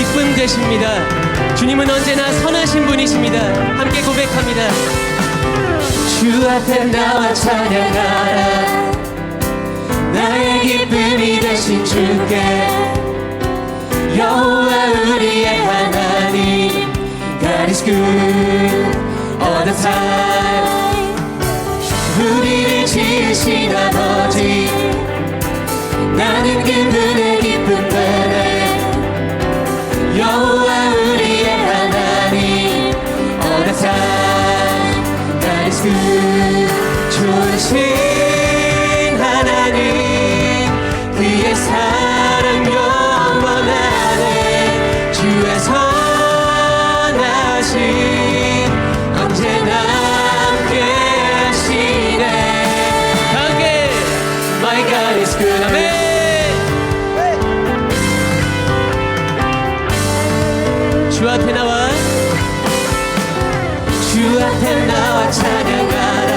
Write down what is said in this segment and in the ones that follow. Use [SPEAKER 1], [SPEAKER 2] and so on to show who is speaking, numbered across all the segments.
[SPEAKER 1] 기쁨 되십니다. 주님은 언제나 선하신 분이십니다. 함께 고백합니다. 주 앞에 나와 찬양하라. 나의 기쁨이 되신 주께 여호와 우리의 하나님 God is good all the time. 우리를 지으신 아버지 나는 그분의 기쁨 되네. 여호와 우리의 하나님 all the time God is good. 좋으신 하나님 그의 사랑 영원하네. 주의 선하심 언제나 함께 하시네. 함께 My God is good. 아멘. 주 앞에 나와 찬양하라.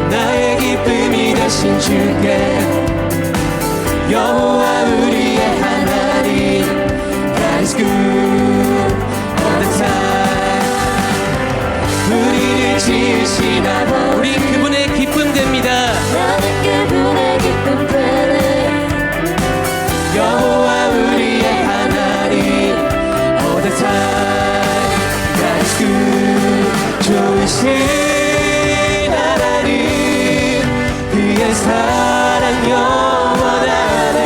[SPEAKER 1] 나의 기쁨이 되신 주께 여호와 우리의 하나님 God is good all the time. 우리를 지으신 아버지 우리 그분의 기쁨 됩니다.
[SPEAKER 2] 나는 그분의 기쁨 되네.
[SPEAKER 1] 여호와 우리의 하나님 all the time God is good. 좋으신 하나님 그의 사랑 영원하네.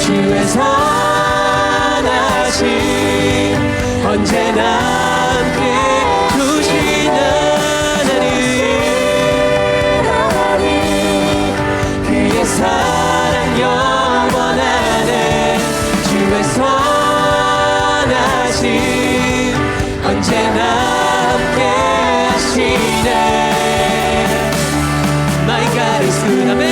[SPEAKER 1] 주의 선하심 언제나 함께 주신 하나님 그의 사랑 영원하네. 주의 선하심 언제나 함께 하시네. My God is good. 아멘.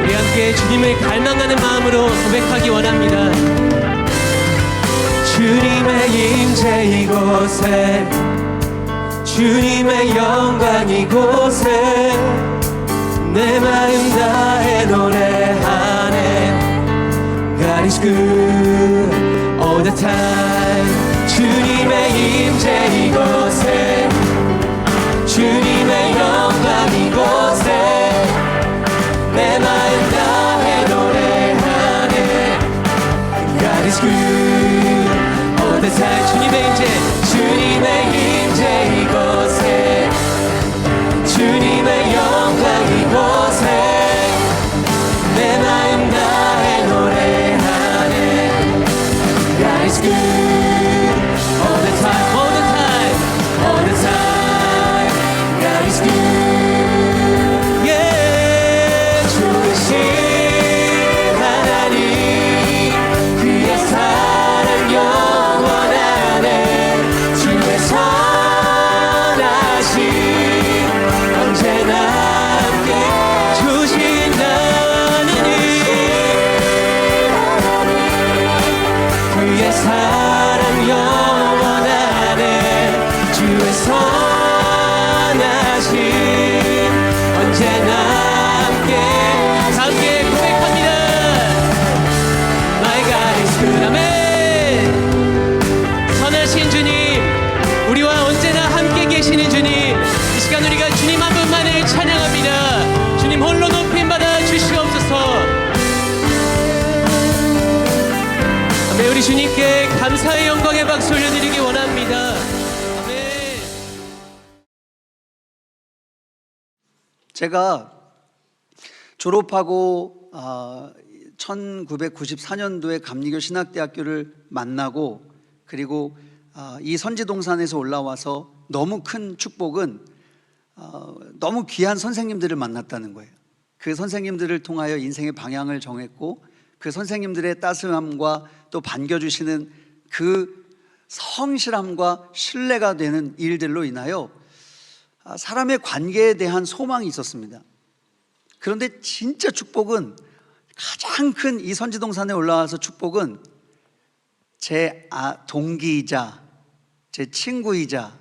[SPEAKER 1] 우리 함께 주님을 갈망하는 마음으로 고백하기 원합니다. 주님의 임재 이곳에 주님의 영광 이곳에 내 마음 다해 노래하네. God is good all the time. 주님의 임재 이곳에 주님의 영광 이곳에 내 마음 다해 노래하네. God is good all the time. 주님의 임재 이곳에 주님의 영광 이곳에 내 마음 다해 노래하네. God is good all the time, all the time, all the time. God is good. Yeah. 좋으신 하나님 그의 사랑 영원하네. 주의 선하심 언제나 함께 주신 하나님 그의 사랑 영원하네. 주의 선하심 언제나 함께 고백합니다. My God is good. 아멘. 선하신 주님 우리와 언제나 함께 계시는 주님 이 시간 우리가 주님 한 분만을 찬양합니다. 주님 홀로 높임 받아 주시옵소서. 아멘. 우리 주님께 감사의 영광의 박수 올려드리기 원합니다. 아멘.
[SPEAKER 3] 제가 졸업하고 1994년도에 감리교 신학대학교를 만나고 그리고 이 선지동산에서 올라와서 너무 큰 축복은 너무 귀한 선생님들을 만났다는 거예요. 그 선생님들을 통하여 인생의 방향을 정했고 그 선생님들의 따스함과 또 반겨주시는 그 성실함과 신뢰가 되는 일들로 인하여 사람의 관계에 대한 소망이 있었습니다. 그런데 진짜 축복은 가장 큰 이 선지동산에 올라와서 축복은 제 동기이자 제 친구이자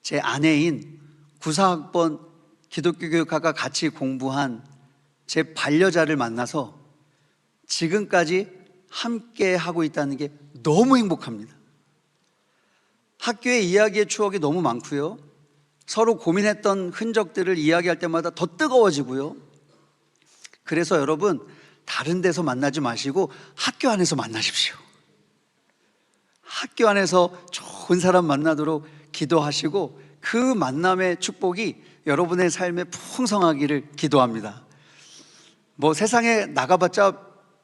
[SPEAKER 3] 제 아내인 9사학번 기독교 교육학과 같이 공부한 제 반려자를 만나서 지금까지 함께 하고 있다는 게 너무 행복합니다. 학교의 이야기의 추억이 너무 많고요. 서로 고민했던 흔적들을 이야기할 때마다 더 뜨거워지고요. 그래서 여러분, 다른 데서 만나지 마시고 학교 안에서 만나십시오. 학교 안에서 좋은 사람 만나도록 기도하시고 그 만남의 축복이 여러분의 삶에 풍성하기를 기도합니다. 뭐 세상에 나가봤자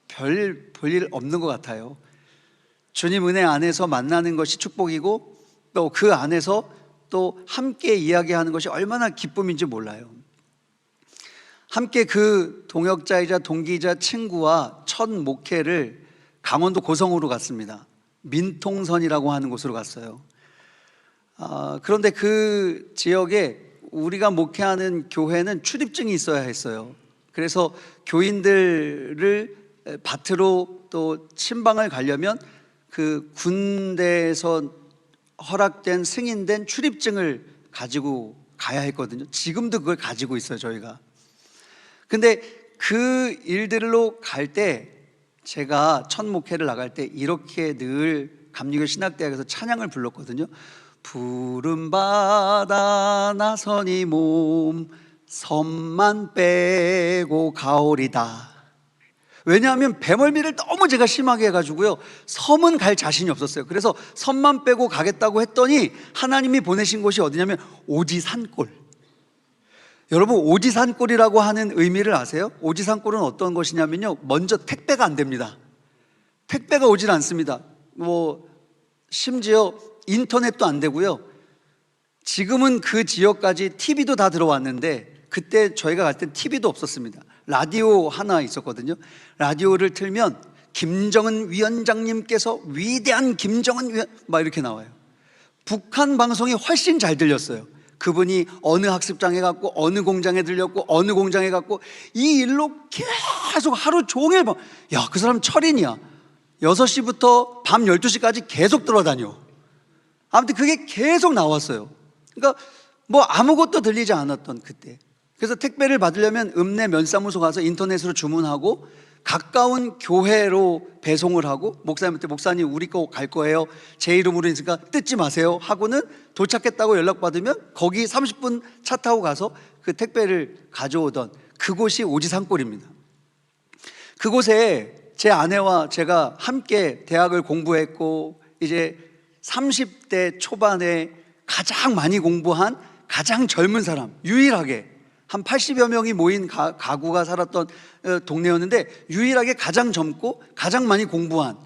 [SPEAKER 3] 별 볼 일 없는 것 같아요. 주님 은혜 안에서 만나는 것이 축복이고 또 그 안에서 또 함께 이야기하는 것이 얼마나 기쁨인지 몰라요. 함께 그 동역자이자 동기이자 친구와 첫 목회를 강원도 고성으로 갔습니다. 민통선이라고 하는 곳으로 갔어요. 그런데 그 지역에 우리가 목회하는 교회는 출입증이 있어야 했어요. 그래서 교인들을 밭으로 또 친방을 가려면 그 군대에서 허락된 승인된 출입증을 가지고 가야 했거든요. 지금도 그걸 가지고 있어요, 저희가. 근데 그 일들로 갈 때 제가 첫 목회를 나갈 때 이렇게 늘 감리교 신학대학에서 찬양을 불렀거든요. 푸른 바다 나선이 몸 섬만 빼고 가오리다. 왜냐하면 배멀미를 너무 제가 심하게 해가지고요, 섬은 갈 자신이 없었어요. 그래서 섬만 빼고 가겠다고 했더니 하나님이 보내신 곳이 어디냐면 오지산골. 여러분, 오지산골이라고 하는 의미를 아세요? 오지산골은 어떤 것이냐면요, 먼저 택배가 안 됩니다. 택배가 오질 않습니다. 심지어 인터넷도 안 되고요. 지금은 그 지역까지 TV도 다 들어왔는데 그때 저희가 갈 땐 TV도 없었습니다. 라디오 하나 있었거든요. 라디오를 틀면 김정은 위원장님께서 위대한 김정은 위원 막 이렇게 나와요. 북한 방송이 훨씬 잘 들렸어요. 그분이 어느 학습장에 갔고 어느 공장에 들렸고 어느 공장에 갔고 이 일로 계속 하루 종일 야, 그 사람 철인이야. 6시부터 밤 12시까지 계속 돌아다녀. 아무튼 그게 계속 나왔어요. 그러니까 뭐 아무것도 들리지 않았던 그때. 그래서 택배를 받으려면 읍내 면사무소 가서 인터넷으로 주문하고 가까운 교회로 배송을 하고 목사님한테 목사님 우리 거 갈 거예요. 제 이름으로 있으니까 뜯지 마세요 하고는 도착했다고 연락받으면 거기 30분 차 타고 가서 그 택배를 가져오던 그곳이 오지산골입니다. 그곳에 제 아내와 제가 함께 대학을 공부했고 이제 30대 초반에 가장 많이 공부한 가장 젊은 사람, 유일하게 한 80여 명이 모인 가구가 살았던 동네였는데 유일하게 가장 젊고 가장 많이 공부한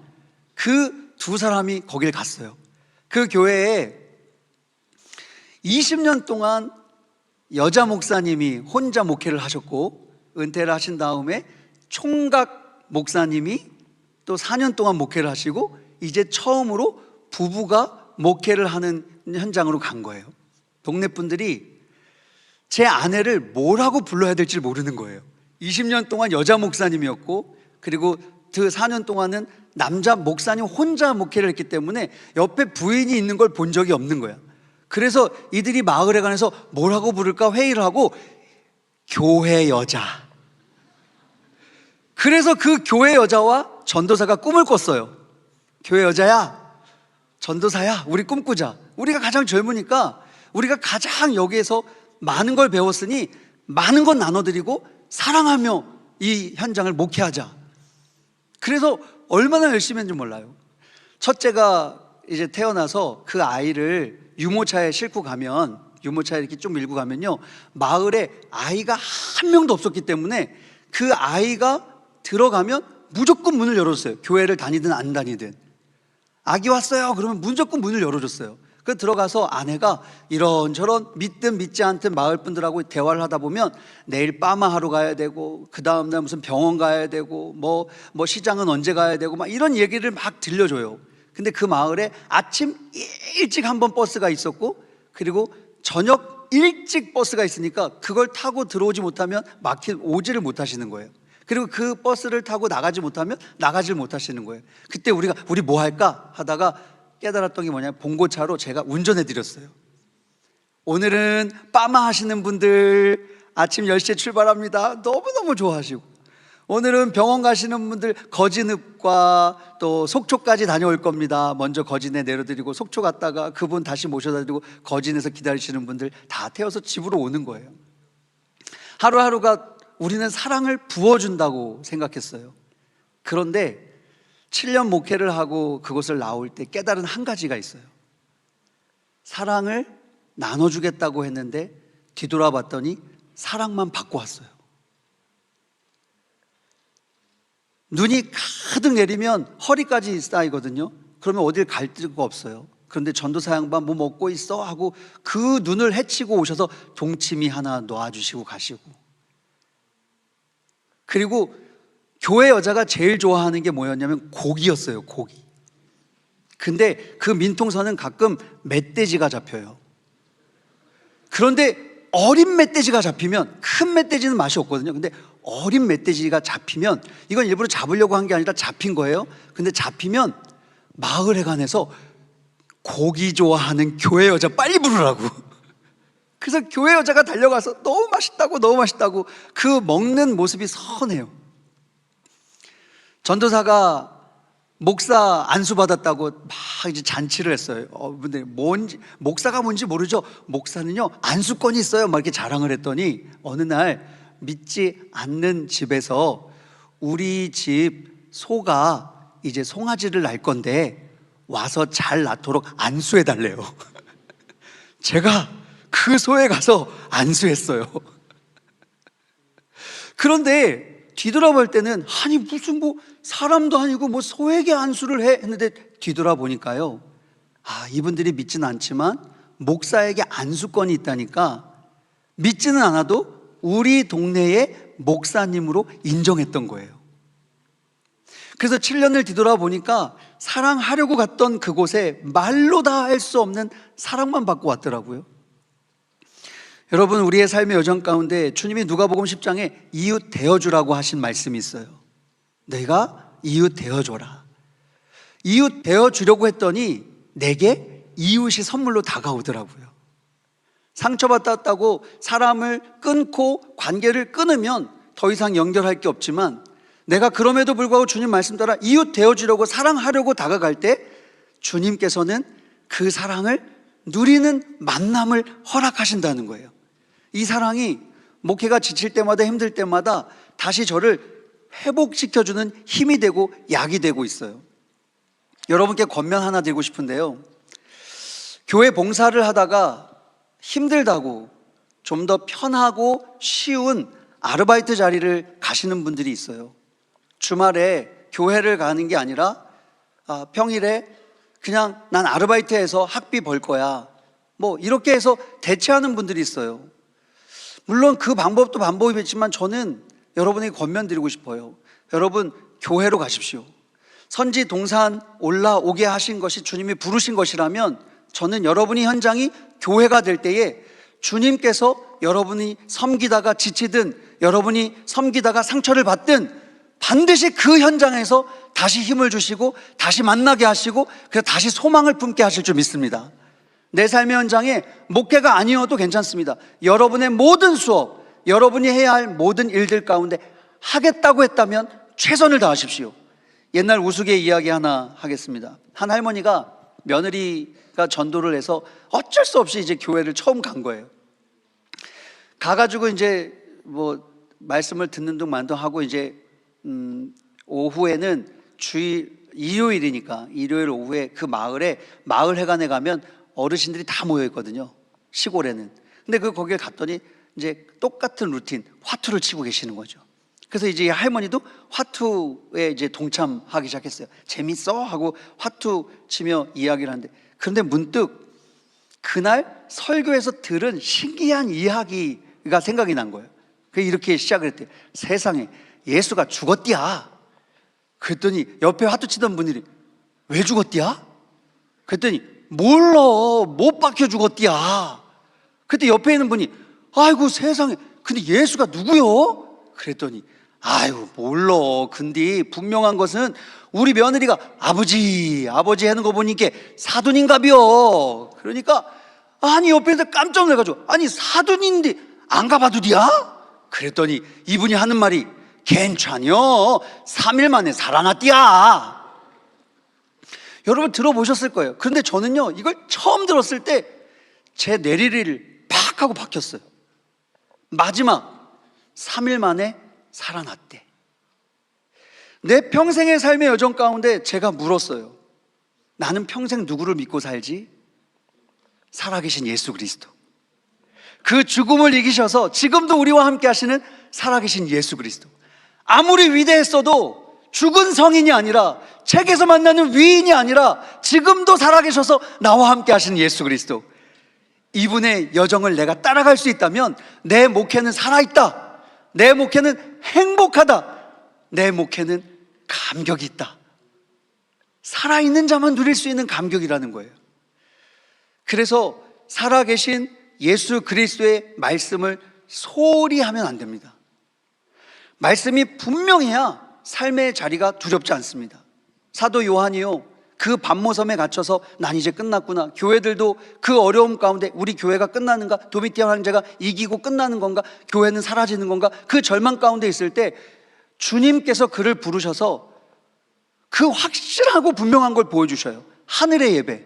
[SPEAKER 3] 그 두 사람이 거길 갔어요. 그 교회에 20년 동안 여자 목사님이 혼자 목회를 하셨고 은퇴를 하신 다음에 총각 목사님이 또 4년 동안 목회를 하시고 이제 처음으로 부부가 목회를 하는 현장으로 간 거예요. 동네 분들이 제 아내를 뭐라고 불러야 될지 모르는 거예요. 20년 동안 여자 목사님이었고 그리고 그 4년 동안은 남자 목사님 혼자 목회를 했기 때문에 옆에 부인이 있는 걸 본 적이 없는 거야. 그래서 이들이 마을에 관해서 뭐라고 부를까 회의를 하고 교회 여자. 그래서 그 교회 여자와 전도사가 꿈을 꿨어요. 교회 여자야, 전도사야, 우리 꿈꾸자. 우리가 가장 젊으니까 우리가 가장 여기에서 많은 걸 배웠으니 많은 건 나눠드리고 사랑하며 이 현장을 목회하자. 그래서 얼마나 열심히 했는지 몰라요. 첫째가 이제 태어나서 그 아이를 유모차에 싣고 가면, 유모차에 이렇게 좀 밀고 가면요, 마을에 아이가 한 명도 없었기 때문에 그 아이가 들어가면 무조건 문을 열어줬어요. 교회를 다니든 안 다니든. 아기 왔어요 그러면 무조건 문을 열어줬어요. 그 들어가서 아내가 이런저런 믿든 믿지 않든 마을 분들하고 대화를 하다 보면 내일 빠마하러 가야 되고 그 다음날 무슨 병원 가야 되고 뭐 시장은 언제 가야 되고 막 이런 얘기를 막 들려줘요. 근데 그 마을에 아침 일찍 한 번 버스가 있었고 그리고 저녁 일찍 버스가 있으니까 그걸 타고 들어오지 못하면 오지를 못하시는 거예요. 그리고 그 버스를 타고 나가지 못하면 나가질 못하시는 거예요. 그때 우리 뭐 할까 하다가 깨달았던 게 뭐냐면 봉고차로 제가 운전해 드렸어요. 오늘은 빠마 하시는 분들 아침 10시에 출발합니다. 너무너무 좋아하시고, 오늘은 병원 가시는 분들 거진읍과 또 속초까지 다녀올 겁니다. 먼저 거진에 내려드리고 속초 갔다가 그분 다시 모셔다 드리고 거진에서 기다리시는 분들 다 태워서 집으로 오는 거예요. 하루하루가 우리는 사랑을 부어준다고 생각했어요. 그런데 7년 목회를 하고 그곳을 나올 때 깨달은 한 가지가 있어요. 사랑을 나눠주겠다고 했는데 뒤돌아봤더니 사랑만 받고 왔어요. 눈이 가득 내리면 허리까지 쌓이거든요. 그러면 어딜 갈 데가 없어요. 그런데 전도사 양반 뭐 먹고 있어? 하고 그 눈을 헤치고 오셔서 동치미 하나 놔주시고 가시고, 그리고 교회 여자가 제일 좋아하는 게 뭐였냐면 고기였어요. 고기. 근데 그 민통선은 가끔 멧돼지가 잡혀요. 그런데 어린 멧돼지가 잡히면, 큰 멧돼지는 맛이 없거든요. 근데 어린 멧돼지가 잡히면, 이건 일부러 잡으려고 한 게 아니라 잡힌 거예요. 근데 잡히면 마을회관에서 고기 좋아하는 교회 여자 빨리 부르라고. 그래서 교회 여자가 달려가서 너무 맛있다고 너무 맛있다고, 그 먹는 모습이 선해요. 전도사가 목사 안수 받았다고 막 이제 잔치를 했어요. 근데 목사가 뭔지 모르죠. 목사는요 안수권이 있어요. 막 이렇게 자랑을 했더니 어느 날 믿지 않는 집에서 우리 집 소가 이제 송아지를 낳을 건데 와서 잘 낳도록 안수해 달래요. 제가 그 소에 가서 안수했어요. 그런데 뒤돌아볼 때는 아니 무슨 뭐 사람도 아니고 뭐 소에게 안수를 해 했는데 뒤돌아보니까요, 아 이분들이 믿지는 않지만 목사에게 안수권이 있다니까 믿지는 않아도 우리 동네의 목사님으로 인정했던 거예요. 그래서 7년을 뒤돌아보니까 사랑하려고 갔던 그곳에 말로 다 할 수 없는 사랑만 받고 왔더라고요. 여러분, 우리의 삶의 여정 가운데 주님이 누가복음 10장에 이웃 대어주라고 하신 말씀이 있어요. 내가 이웃 대어줘라. 이웃 대어주려고 했더니 내게 이웃이 선물로 다가오더라고요. 상처받았다고 사람을 끊고 관계를 끊으면 더 이상 연결할 게 없지만, 내가 그럼에도 불구하고 주님 말씀 따라 이웃 대어주려고 사랑하려고 다가갈 때 주님께서는 그 사랑을 누리는 만남을 허락하신다는 거예요. 이 사랑이 목회가 지칠 때마다 힘들 때마다 다시 저를 회복시켜주는 힘이 되고 약이 되고 있어요. 여러분께 권면 하나 드리고 싶은데요, 교회 봉사를 하다가 힘들다고 좀 더 편하고 쉬운 아르바이트 자리를 가시는 분들이 있어요. 주말에 교회를 가는 게 아니라 평일에 그냥 난 아르바이트해서 학비 벌 거야, 뭐 이렇게 해서 대체하는 분들이 있어요. 물론 그 방법도 방법이겠지만 저는 여러분에게 권면드리고 싶어요. 여러분, 교회로 가십시오. 선지 동산 올라오게 하신 것이 주님이 부르신 것이라면 저는 여러분이 현장이 교회가 될 때에 주님께서 여러분이 섬기다가 지치든 여러분이 섬기다가 상처를 받든 반드시 그 현장에서 다시 힘을 주시고 다시 만나게 하시고 그래서 다시 소망을 품게 하실 줄 믿습니다. 내 삶의 현장에 목회가 아니어도 괜찮습니다. 여러분의 모든 수업, 여러분이 해야 할 모든 일들 가운데 하겠다고 했다면 최선을 다하십시오. 옛날 우스개 이야기 하나 하겠습니다. 한 할머니가 며느리가 전도를 해서 어쩔 수 없이 이제 교회를 처음 간 거예요. 가가지고 이제 뭐 말씀을 듣는 동만도 하고 이제 오후에는 일요일이니까 일요일 오후에 그 마을에 마을회관에 가면 어르신들이 다 모여 있거든요. 시골에는. 근데 거기에 갔더니 이제 똑같은 루틴, 화투를 치고 계시는 거죠. 그래서 이제 할머니도 화투에 이제 동참하기 시작했어요. 재밌어? 하고 화투 치며 이야기를 하는데, 그런데 문득 그날 설교에서 들은 신기한 이야기가 생각이 난 거예요. 그래서 이렇게 시작을 했대요. 세상에 예수가 죽었디야. 그랬더니 옆에 화투 치던 분들이 왜 죽었디야? 그랬더니 몰라, 못 박혀 죽었디야. 그때 옆에 있는 분이 아이고 세상에, 근데 예수가 누구요? 그랬더니 아유 몰라, 근데 분명한 것은 우리 며느리가 아버지 하는 거 보니까 사돈인가벼. 그러니까 아니 옆에서 깜짝 놀라가지고, 아니 사돈인데 안 가봐도 돼야? 그랬더니 이분이 하는 말이, 괜찮여, 3일 만에 살아났디야. 여러분 들어보셨을 거예요. 그런데 저는요, 이걸 처음 들었을 때 제 내리를 팍 하고 박혔어요. 마지막 3일 만에 살아났대. 내 평생의 삶의 여정 가운데 제가 물었어요. 나는 평생 누구를 믿고 살지? 살아계신 예수 그리스도. 그 죽음을 이기셔서 지금도 우리와 함께 하시는 살아계신 예수 그리스도. 아무리 위대했어도 죽은 성인이 아니라, 책에서 만나는 위인이 아니라 지금도 살아계셔서 나와 함께 하시는 예수 그리스도. 이분의 여정을 내가 따라갈 수 있다면 내 목회는 살아있다, 내 목회는 행복하다, 내 목회는 감격이 있다. 살아있는 자만 누릴 수 있는 감격이라는 거예요. 그래서 살아계신 예수 그리스도의 말씀을 소홀히 하면 안 됩니다. 말씀이 분명해야 삶의 자리가 두렵지 않습니다. 사도 요한이요, 그 반모섬에 갇혀서 난 이제 끝났구나, 교회들도 그 어려움 가운데 우리 교회가 끝나는가, 도미티안 황제가 이기고 끝나는 건가, 교회는 사라지는 건가, 그 절망 가운데 있을 때 주님께서 그를 부르셔서 그 확실하고 분명한 걸 보여주셔요. 하늘의 예배,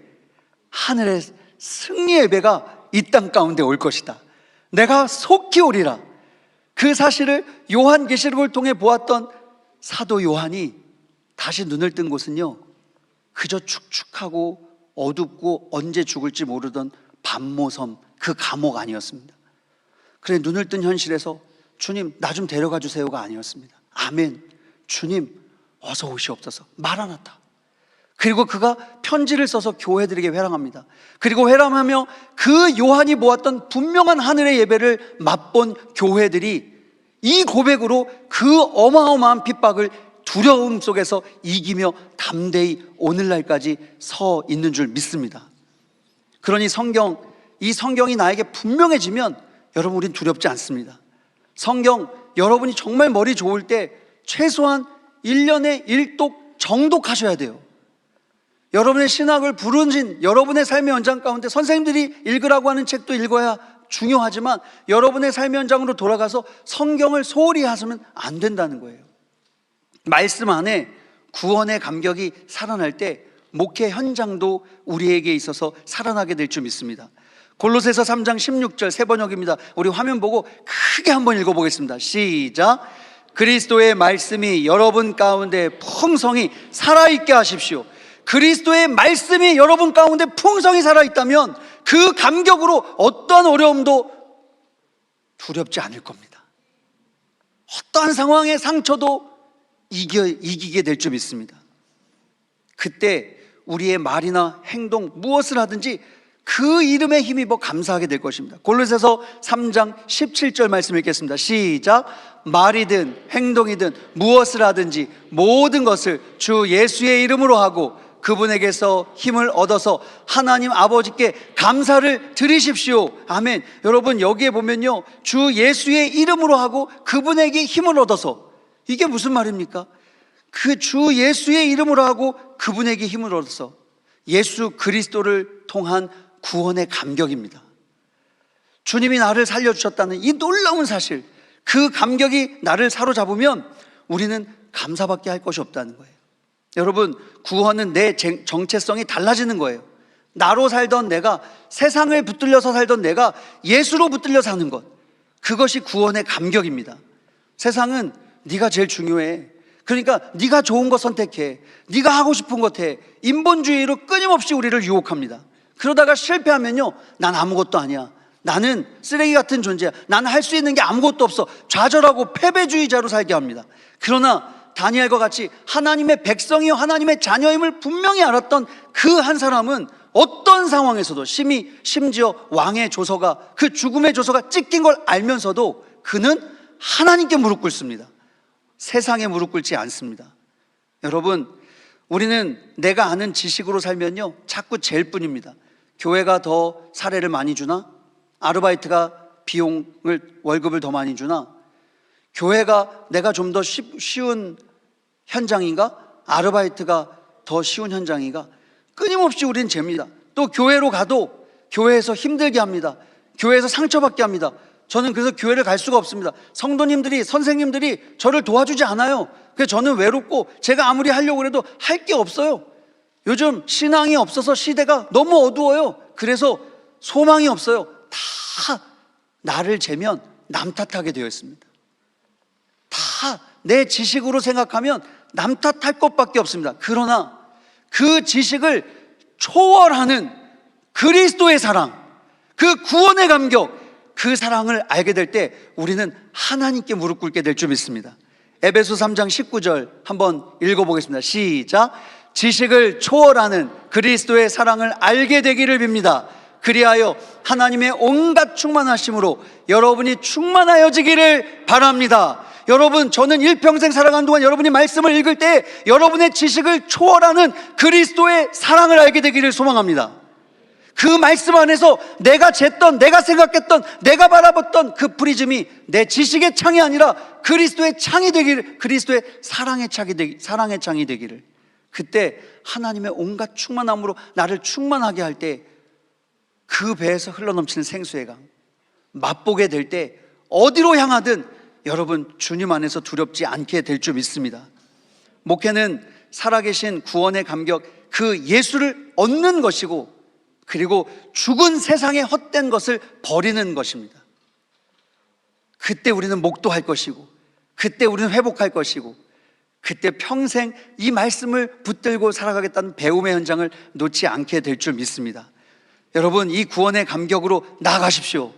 [SPEAKER 3] 하늘의 승리 예배가 이 땅 가운데 올 것이다. 내가 속히 오리라. 그 사실을 요한계시록을 통해 보았던 사도 요한이 다시 눈을 뜬 곳은요, 그저 축축하고 어둡고 언제 죽을지 모르던 반모섬, 그 감옥 아니었습니다. 그래 눈을 뜬 현실에서 주님 나 좀 데려가 주세요가 아니었습니다. 아멘, 주님 어서 오시옵소서, 마라나타. 그리고 그가 편지를 써서 교회들에게 회람합니다. 그리고 회람하며 그 요한이 보았던 분명한 하늘의 예배를 맛본 교회들이 이 고백으로 그 어마어마한 핍박을 두려움 속에서 이기며 담대히 오늘날까지 서 있는 줄 믿습니다. 그러니 이 성경이 나에게 분명해지면 여러분, 우린 두렵지 않습니다. 성경 여러분이 정말 머리 좋을 때 최소한 1년에 1독 정독하셔야 돼요. 여러분의 신학을 부르신 여러분의 삶의 현장 가운데 선생님들이 읽으라고 하는 책도 읽어야 중요하지만, 여러분의 삶의 현장으로 돌아가서 성경을 소홀히 하시면 안 된다는 거예요. 말씀 안에 구원의 감격이 살아날 때 목회 현장도 우리에게 있어서 살아나게 될 줄 믿습니다. 골로새서 3장 16절 세 번역입니다. 우리 화면 보고 크게 한번 읽어보겠습니다. 시작. 그리스도의 말씀이 여러분 가운데 풍성히 살아있게 하십시오. 그리스도의 말씀이 여러분 가운데 풍성히 살아있다면 그 감격으로 어떠한 어려움도 두렵지 않을 겁니다. 어떠한 상황의 상처도 이기게 될 줄 믿습니다. 그때 우리의 말이나 행동 무엇을 하든지 그 이름에 힘입어 감사하게 될 것입니다. 골로새서 3장 17절 말씀 읽겠습니다. 시작. 말이든 행동이든 무엇을 하든지 모든 것을 주 예수의 이름으로 하고 그분에게서 힘을 얻어서 하나님 아버지께 감사를 드리십시오. 아멘. 여러분 여기에 보면요, 주 예수의 이름으로 하고 그분에게 힘을 얻어서, 이게 무슨 말입니까? 그 주 예수의 이름으로 하고 그분에게 힘을 얻어서, 예수 그리스도를 통한 구원의 감격입니다. 주님이 나를 살려주셨다는 이 놀라운 사실, 그 감격이 나를 사로잡으면 우리는 감사밖에 할 것이 없다는 거예요. 여러분, 구원은 내 정체성이 달라지는 거예요. 나로 살던 내가, 세상을 붙들려서 살던 내가 예수로 붙들려 사는 것, 그것이 구원의 감격입니다. 세상은 네가 제일 중요해, 그러니까 네가 좋은 거 선택해, 네가 하고 싶은 것 해, 인본주의로 끊임없이 우리를 유혹합니다. 그러다가 실패하면요, 난 아무것도 아니야, 나는 쓰레기 같은 존재야, 나는 할 수 있는 게 아무것도 없어, 좌절하고 패배주의자로 살게 합니다. 그러나 다니엘과 같이 하나님의 백성이요 하나님의 자녀임을 분명히 알았던 그 한 사람은 어떤 상황에서도, 심지어 왕의 조서가, 그 죽음의 조서가 찢긴 걸 알면서도 그는 하나님께 무릎 꿇습니다. 세상에 무릎 꿇지 않습니다. 여러분, 우리는 내가 아는 지식으로 살면요 자꾸 잴 뿐입니다. 교회가 더 사례를 많이 주나? 아르바이트가 비용을, 월급을 더 많이 주나? 교회가 내가 좀 더 쉬운 현장인가? 아르바이트가 더 쉬운 현장인가? 끊임없이 우리는 잽니다. 또 교회로 가도 교회에서 힘들게 합니다. 교회에서 상처받게 합니다. 저는 그래서 교회를 갈 수가 없습니다. 성도님들이, 선생님들이 저를 도와주지 않아요. 그래서 저는 외롭고 제가 아무리 하려고 해도 할 게 없어요. 요즘 신앙이 없어서 시대가 너무 어두워요. 그래서 소망이 없어요. 다 나를 재면 남 탓하게 되어 있습니다. 다 내 지식으로 생각하면 남 탓할 것밖에 없습니다. 그러나 그 지식을 초월하는 그리스도의 사랑, 그 구원의 감격, 그 사랑을 알게 될 때 우리는 하나님께 무릎 꿇게 될 줄 믿습니다. 에베소 3장 19절 한번 읽어보겠습니다. 시작. 지식을 초월하는 그리스도의 사랑을 알게 되기를 빕니다. 그리하여 하나님의 온갖 충만하심으로 여러분이 충만하여지기를 바랍니다. 여러분, 저는 일평생 살아가는 동안 여러분이 말씀을 읽을 때 여러분의 지식을 초월하는 그리스도의 사랑을 알게 되기를 소망합니다. 그 말씀 안에서 내가 쟀던, 내가 생각했던, 내가 바라봤던 그 프리즘이 내 지식의 창이 아니라 그리스도의 창이 되기를, 그리스도의 사랑의 창이 되기를, 그때 하나님의 온갖 충만함으로 나를 충만하게 할 때 그 배에서 흘러넘치는 생수의 강 맛보게 될 때 어디로 향하든 여러분 주님 안에서 두렵지 않게 될 줄 믿습니다. 목회는 살아계신 구원의 감격, 그 예수를 얻는 것이고, 그리고 죽은 세상의 헛된 것을 버리는 것입니다. 그때 우리는 목도할 것이고, 그때 우리는 회복할 것이고, 그때 평생 이 말씀을 붙들고 살아가겠다는 배움의 현장을 놓지 않게 될 줄 믿습니다. 여러분, 이 구원의 감격으로 나아가십시오.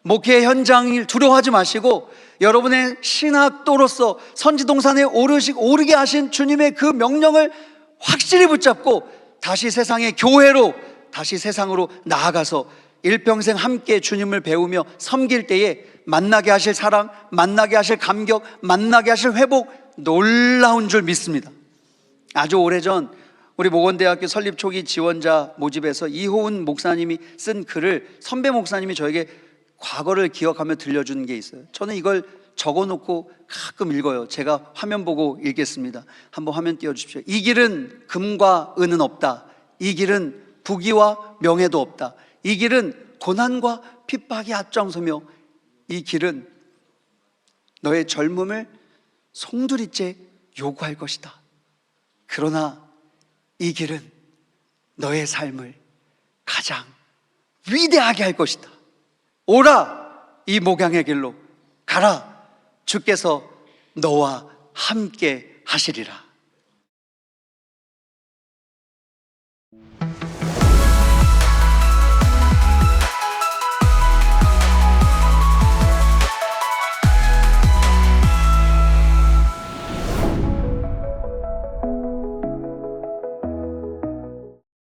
[SPEAKER 3] 목회의 현장을 두려워하지 마시고 여러분의 신학도로서 선지동산에 오르게 하신 주님의 그 명령을 확실히 붙잡고 다시 세상의 교회로, 다시 세상으로 나아가서 일평생 함께 주님을 배우며 섬길 때에 만나게 하실 사랑, 만나게 하실 감격, 만나게 하실 회복 놀라운 줄 믿습니다. 아주 오래전 우리 목원대학교 설립 초기 지원자 모집에서 이호은 목사님이 쓴 글을 선배 목사님이 저에게 과거를 기억하며 들려준 게 있어요. 저는 이걸 적어놓고 가끔 읽어요. 제가 화면 보고 읽겠습니다. 한번 화면 띄워주십시오. 이 길은 금과 은은 없다. 이 길은 부귀와 명예도 없다. 이 길은 고난과 핍박이 앞장서며 이 길은 너의 젊음을 송두리째 요구할 것이다. 그러나 이 길은 너의 삶을 가장 위대하게 할 것이다. 오라, 이 목양의 길로 가라. 주께서 너와 함께 하시리라.